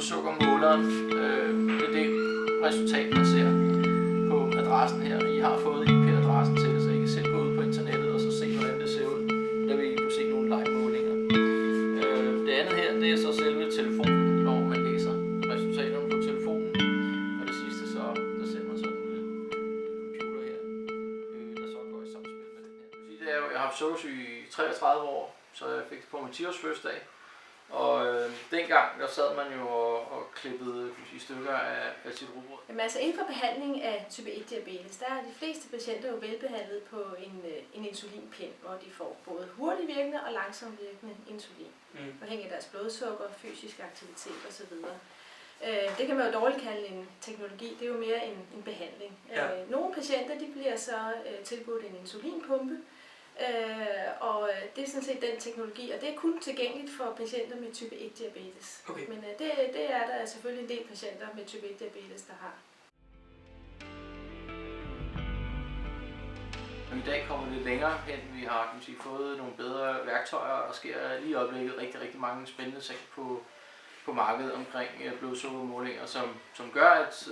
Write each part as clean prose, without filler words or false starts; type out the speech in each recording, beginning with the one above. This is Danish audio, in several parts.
blodsukkermåleren. Det er det resultat, man ser på adressen her. I har fået IP-adressen til det, så I kan selv gå ud på internettet og så se, hvordan det ser ud. Der vil I kunne se nogle live-målinger. Det andet her, det er så selve telefonen, når man læser resultaterne på telefonen. Og det sidste så, der ser man så den lille computer her, der så går i samspil med den her. Jeg har haft sukkersyge i 33 år, så jeg fik det på min 10-års fødselsdag. Og dengang, der sad man jo og klippede stykker af sit rugbrød. Jamen altså inden for behandling af type 1-diabetes, der er de fleste patienter jo velbehandlet på en insulinpen, hvor de får både hurtigt virkende og langsomt virkende insulin, afhængig af deres blodsukker, fysisk aktivitet osv. Det kan man jo dårligt kalde en teknologi, det er jo mere en behandling. Ja. Nogle patienter de bliver så tilbudt en insulinpumpe, og det er sådan set den teknologi, og det er kun tilgængeligt for patienter med type 1-diabetes. Okay. Men det er der selvfølgelig en del patienter med type 1-diabetes, der har. I dag kommer vi lidt længere hen. Vi har fået nogle bedre værktøjer, og der sker lige i øjeblikket rigtig mange spændende ting på markedet omkring blodsukkermålinger, som gør, at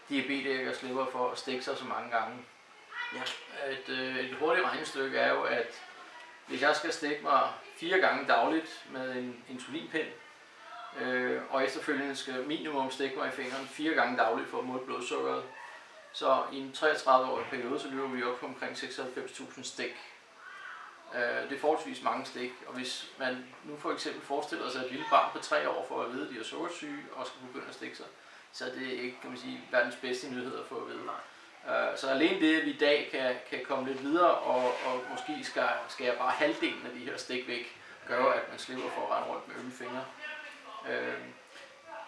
diabetikere slipper for at stikke sig så mange gange. Ja. Et hurtigt regnestykke er jo, at hvis jeg skal stikke mig 4 gange dagligt med en insulinpen, og efterfølgende skal minimum stikke mig i fingeren 4 gange dagligt for at måle blodsukkeret, så i en 33-årig periode, så løber vi op på omkring 96.000 stik. Det er forholdsvis mange stik, og hvis man nu for eksempel forestiller sig et lille barn på 3 år for at vide, at de er sukkersyge og skal begynde at stikke sig, så er det ikke, kan man sige, verdens bedste nyheder for at vide. Så alene det, at vi i dag kan komme lidt videre, og måske skal jeg bare halvdelen af de her stik væk, gør, at man slipper for at rende rundt med ømme fingre.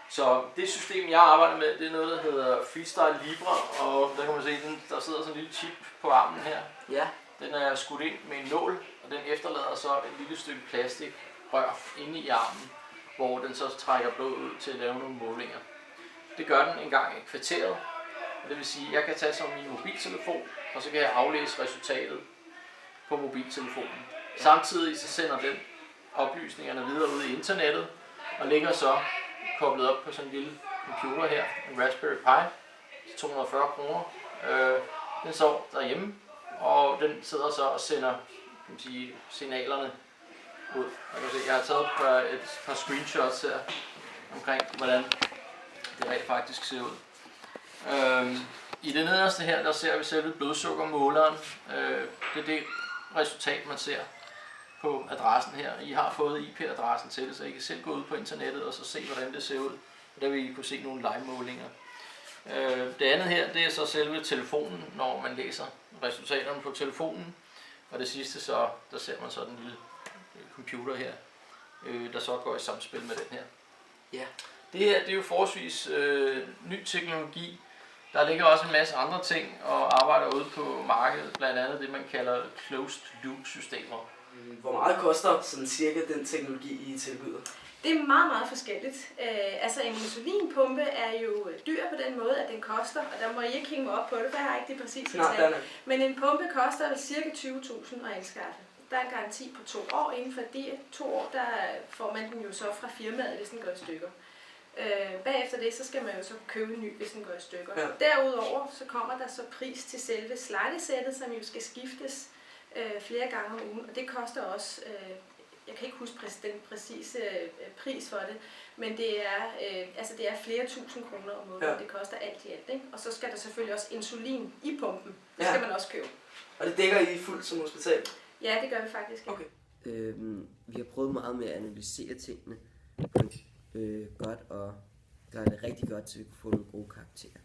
Så det system, jeg arbejder med, det er noget, der hedder Freestyle Libre, og der kan man se, der sidder sådan en lille chip på armen her. Ja. Den er skudt ind med en nål, og den efterlader så et lille stykke plastikrør inde i armen, hvor den så trækker blod ud til at lave nogle målinger. Det gør den en gang i kvarteret. Det vil sige, at jeg kan tage som min mobiltelefon, og så kan jeg aflæse resultatet på mobiltelefonen. Samtidig så sender den oplysningerne videre ud i internettet, og ligger så koblet op på sådan en lille computer her, en Raspberry Pi, til 240 kroner. Den står derhjemme, og den sidder så og sender, kan man sige, signalerne ud. Jeg har taget et par screenshots her omkring, hvordan det rent faktisk ser ud. I det nederste her, der ser vi selve blodsukkermåleren. Det er det resultat, man ser på adressen her. I har fået IP-adressen til det, så I kan selv gå ud på internettet og så se, hvordan det ser ud. Der vil I kunne se nogle live-målinger. Det andet her, det er så selve telefonen, når man læser resultaterne på telefonen. Og det sidste, så der ser man så den lille computer her, der så går i samspil med den her. Ja. Det her, det er jo forholdsvis ny teknologi. Der ligger også en masse andre ting og arbejder ude på markedet, blandt andet det, man kalder closed loop systemer. Hvor meget koster sådan cirka den teknologi, I tilbyder? Det er meget forskelligt. Altså en insulinpumpe er jo dyr på den måde, at den koster, og der må I ikke hænge mig op på det, for jeg har ikke det præcise tal. Men en pumpe koster cirka 20.000 at anskaffe. Der er en garanti på 2 år. Inden for de 2 år, der får man den jo så fra firmaet, hvis den går i stykker. Bagefter det, så skal man jo så købe en ny, hvis den går i stykker. Ja. Derudover så kommer der så pris til selve slidesættet, som jo skal skiftes flere gange om ugen, og det koster også, jeg kan ikke huske den præcise pris for det, men det er flere tusind kroner om måneden, det koster alt i alt, ikke? Og så skal der selvfølgelig også insulin i pumpen, det skal man også købe. Og det dækker I fuldt som hospital? Ja, det gør vi faktisk. Okay. Vi har prøvet meget med at analysere tingene godt og gøre det rigtig godt, så vi kunne få nogle gode karakterer.